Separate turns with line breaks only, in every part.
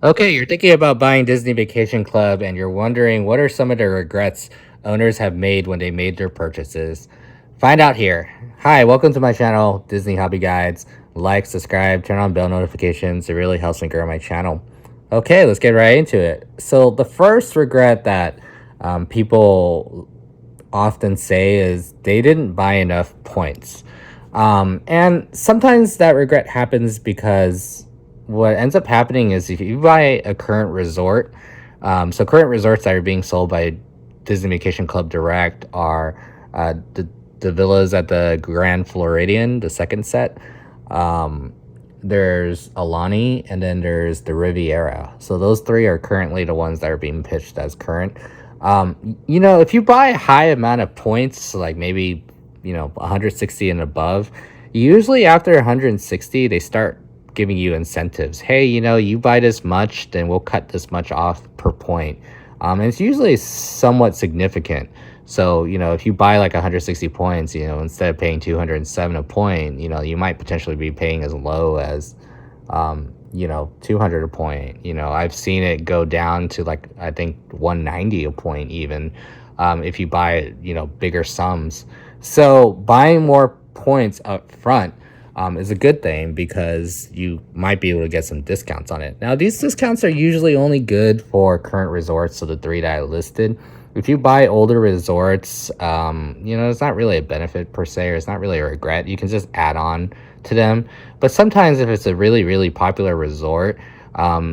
Okay, you're thinking about buying Disney Vacation Club and you're wondering what are some of the regrets owners have made when they made their purchases. Find out here. Hi, welcome to my channel, Disney Hobby Guides. Like, subscribe, turn on bell notifications. It really helps me grow my channel. Okay, let's get right into it. So, the first regret that people often say is they didn't buy enough points. And sometimes that regret happens because what ends up happening is if you buy a current resort, so current resorts that are being sold by Disney Vacation Club Direct are the villas at the Grand Floridian, the second set. Um, there's Aulani, and then there's the Riviera. So those three are currently the ones that are being pitched as current. If you buy a high amount of points, like maybe 160 and above, usually after 160 they start giving you incentives. Hey, you buy this much, then we'll cut this much off per point. And it's usually somewhat significant. So, if you buy like 160 points, instead of paying 207 a point, you might potentially be paying as low as 200 a point. I've seen it go down to like, I think 190 a point even, if you buy, bigger sums. So buying more points up front is a good thing because you might be able to get some discounts on it. Now, these discounts are usually only good for current resorts, so the three that I listed. If you buy older resorts, it's not really a benefit per se, or it's not really a regret. You can just add on to them. But sometimes if it's a really, really popular resort,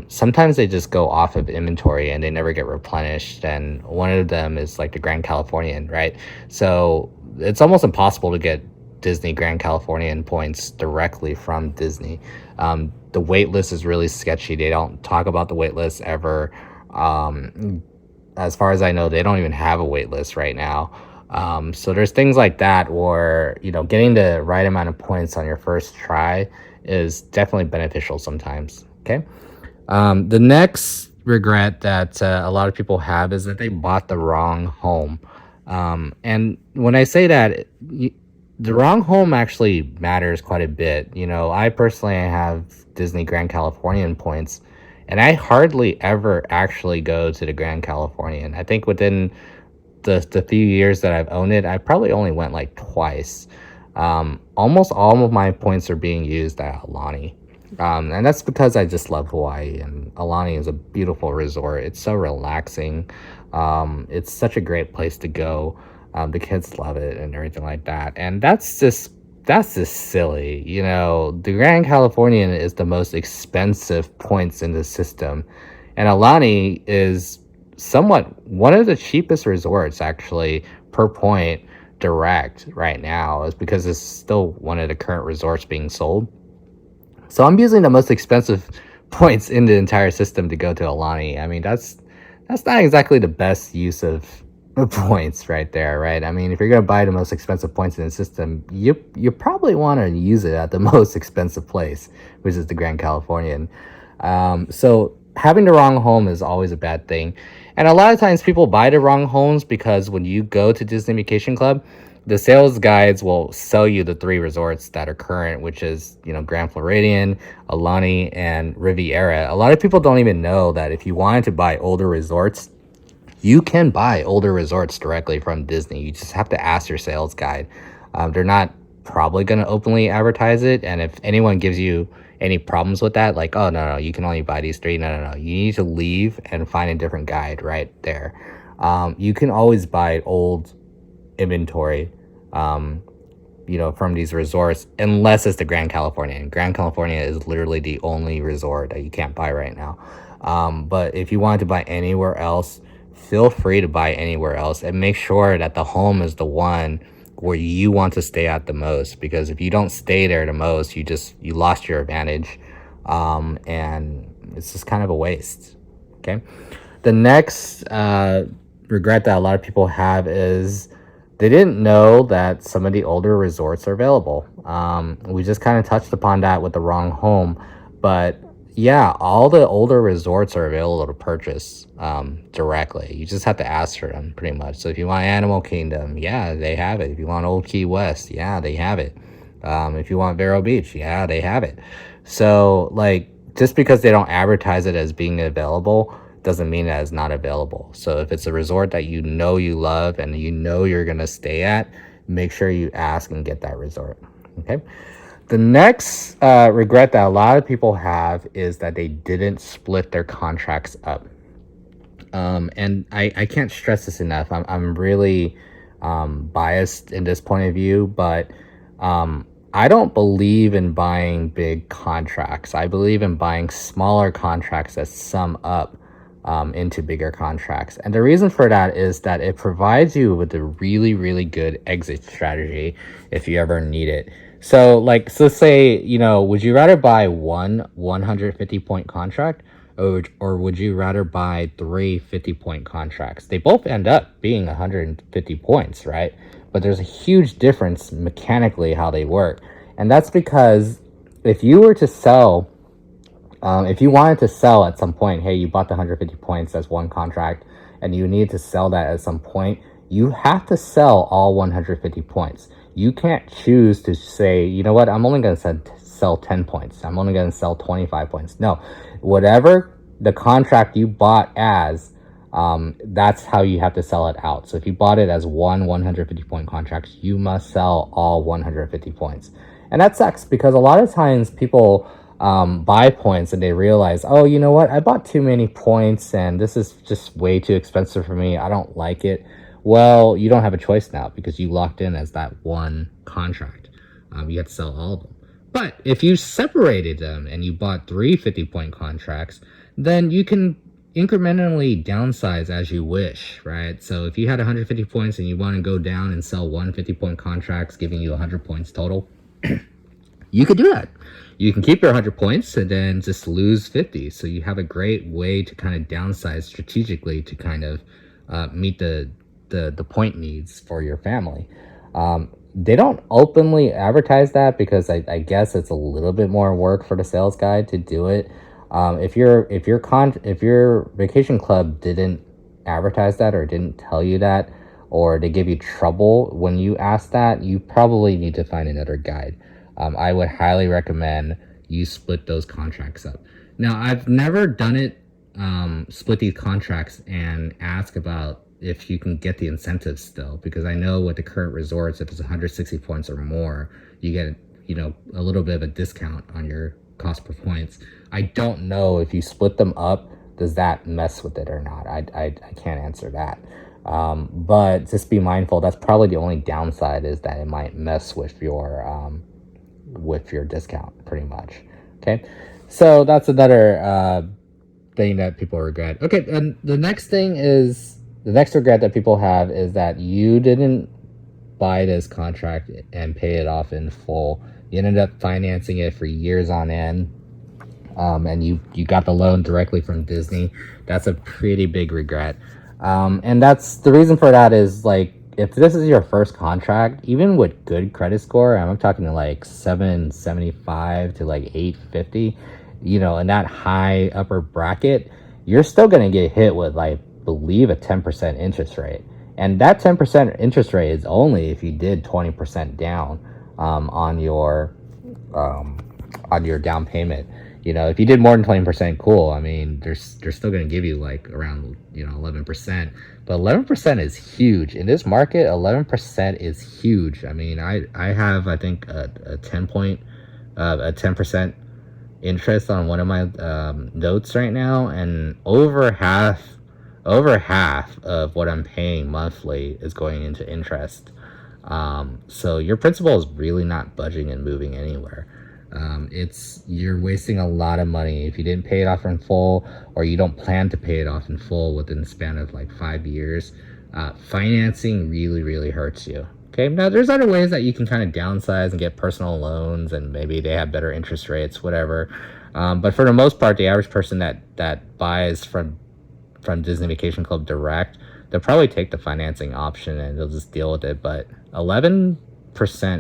sometimes they just go off of inventory and they never get replenished. And one of them is like the Grand Californian, right? So it's almost impossible to get Disney Grand Californian points directly from Disney. The wait list is really sketchy. They don't talk about the wait list ever. As far as I know, they don't even have a wait list right now. So there's things like that where, getting the right amount of points on your first try is definitely beneficial sometimes. Okay. The next regret that a lot of people have is that they bought the wrong home. And when I say that, the wrong home actually matters quite a bit. I personally have Disney Grand Californian points, and I hardly ever actually go to the Grand Californian. I think within the few years that I've owned it, I probably only went like twice. Almost all of my points are being used at Aulani. And that's because I just love Hawaii, and Aulani is a beautiful resort. It's so relaxing. It's such a great place to go. The kids love it and everything like that. And that's just silly. The Grand Californian is the most expensive points in the system, and Aulani is somewhat one of the cheapest resorts actually per point direct right now, is because it's still one of the current resorts being sold. So I'm using the most expensive points in the entire system to go to Aulani. I mean, that's not exactly the best use of points right there, right? I mean, if you're gonna buy the most expensive points in the system, you probably want to use it at the most expensive place, which is the Grand Californian. So having the wrong home is always a bad thing, and a lot of times people buy the wrong homes because when you go to Disney Vacation Club, the sales guides will sell you the three resorts that are current, which is Grand Floridian, Aulani, and Riviera. A lot of people don't even know that if you wanted to buy older resorts, you can buy older resorts directly from Disney. You just have to ask your sales guide. They're not probably going to openly advertise it. And if anyone gives you any problems with that, like, oh, no, you can only buy these three. No. You need to leave and find a different guide right there. You can always buy old inventory, from these resorts, unless it's the Grand California. And Grand California is literally the only resort that you can't buy right now. But if you wanted to buy anywhere else, feel free to buy anywhere else, and make sure that the home is the one where you want to stay at the most, because if you don't stay there the most, you lost your advantage, and it's just kind of a waste. Okay. The next regret that a lot of people have is they didn't know that some of the older resorts are available. We just kind of touched upon that with the wrong home, but yeah, all the older resorts are available to purchase directly. You just have to ask for them, pretty much. So if you want Animal Kingdom, yeah, they have it. If you want Old Key West, yeah, they have it. If you want Vero Beach, yeah, they have it. So, like, just because they don't advertise it as being available doesn't mean that it's not available. So if it's a resort that you know you love and you know you're going to stay at, make sure you ask and get that resort. Okay. The next regret that a lot of people have is that they didn't split their contracts up. And I can't stress this enough. I'm really biased in this point of view, but I don't believe in buying big contracts. I believe in buying smaller contracts that sum up into bigger contracts. And the reason for that is that it provides you with a really, really good exit strategy if you ever need it. So, like, so say, would you rather buy one 150 point contract, or would you rather buy three 50-point contracts? They both end up being 150 points, right? But there's a huge difference mechanically how they work. And that's because if you were to sell, if you wanted to sell at some point, hey, you bought the 150 points as one contract and you need to sell that at some point, you have to sell all 150 points. You can't choose to say, you know what, I'm only going to sell 10 points. I'm only going to sell 25 points. No, whatever the contract you bought as, that's how you have to sell it out. So if you bought it as one 150 point contract, you must sell all 150 points. And that sucks because a lot of times people buy points and they realize, oh, you know what, I bought too many points and this is just way too expensive for me. I don't like it. Well, you don't have a choice now because you locked in as that one contract. You have to sell all of them. But if you separated them and you bought three 50-point contracts, then you can incrementally downsize as you wish, right? So if you had 150 points and you want to go down and sell one 50-point contracts, giving you 100 points total, you could do that. You can keep your 100 points and then just lose 50. So you have a great way to kind of downsize strategically to kind of meet the point needs for your family. They don't openly advertise that because I guess it's a little bit more work for the sales guy to do it. If your vacation club didn't advertise that or didn't tell you that, or they give you trouble when you ask that, you probably need to find another guide. I would highly recommend you split those contracts up. Now, I've never done it, split these contracts and ask about if you can get the incentives still, because I know with the current resorts, if it's 160 points or more, you get, a little bit of a discount on your cost per points. I don't know if you split them up, does that mess with it or not? I can't answer that. But just be mindful. That's probably the only downside, is that it might mess with your discount pretty much. Okay. So that's another, thing that people regret. Okay. And the next regret that people have is that you didn't buy this contract and pay it off in full. You ended up financing it for years on end. And you got the loan directly from Disney. That's a pretty big regret. And that's the reason for that is, like, if this is your first contract, even with good credit score, I'm talking to like 775 to like 850, in that high upper bracket, you're still going to get hit with, I believe, a 10% interest rate. And that 10% interest rate is only if you did 20% down on your down payment. If you did more than 20%, cool. I mean, they're still going to give you like around 11%, but 11% is huge in this market. 11% is huge. I mean, I have, I think, a 10% interest on one of my notes right now, and over half of what I'm paying monthly is going into interest. So your principal is really not budging and moving anywhere. You're wasting a lot of money if you didn't pay it off in full, or you don't plan to pay it off in full within the span of like 5 years. Financing really, really hurts you. Okay, now there's other ways that you can kind of downsize and get personal loans, and maybe they have better interest rates, whatever. But for the most part, the average person that buys from Disney Vacation Club direct, they'll probably take the financing option and they'll just deal with it. But 11%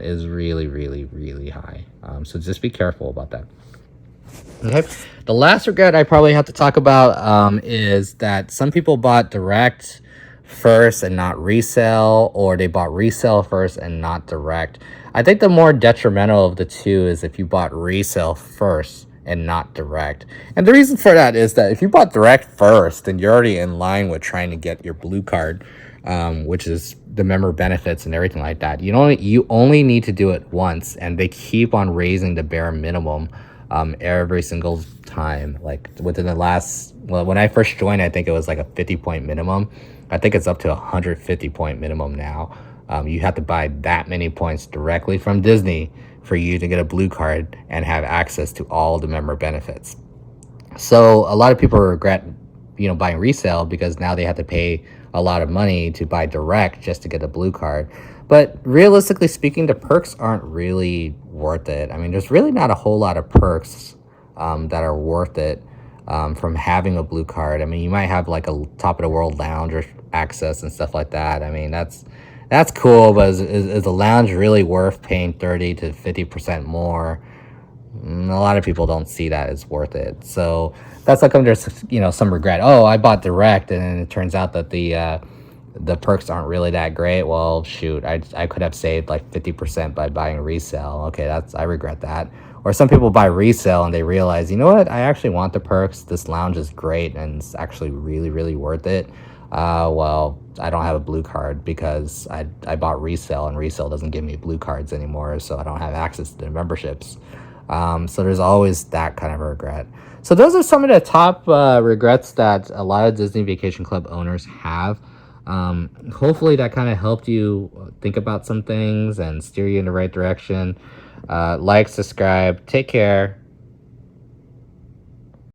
is really, really, really high. So just be careful about that. Okay. The last regret I probably have to talk about is that some people bought direct first and not resale, or they bought resale first and not direct. I think the more detrimental of the two is if you bought resale first and not direct. And the reason for that is that if you bought direct first, then you're already in line with trying to get your blue card, which is the member benefits and everything like that. You only need to do it once, and they keep on raising the bare minimum every single time. Like within the last, well, when I first joined, I think it was like a 50-point minimum. I think it's up to a 150-point minimum now. You have to buy that many points directly from Disney for you to get a blue card and have access to all the member benefits. So a lot of people regret, buying resale because now they have to pay a lot of money to buy direct just to get a blue card. But realistically speaking, the perks aren't really worth it. I mean, there's really not a whole lot of perks that are worth it from having a blue card. I mean, you might have like a top of the world lounge or access and stuff like that. I mean, that's cool, but is the lounge really worth paying 30 to 50% more? A lot of people don't see that as worth it. So that's how come there's some regret. Oh, I bought direct, and then it turns out that the perks aren't really that great. Well, shoot, I could have saved like 50% by buying resale. Okay, I regret that. Or some people buy resale and they realize, you know what, I actually want the perks. This lounge is great and it's actually really, really worth it. Well, I don't have a blue card because I bought resale, and resale doesn't give me blue cards anymore, so I don't have access to the memberships. So there's always that kind of regret. So those are some of the top regrets that a lot of Disney Vacation Club owners have. Hopefully that kind of helped you think about some things and steer you in the right direction. Like, subscribe, take care.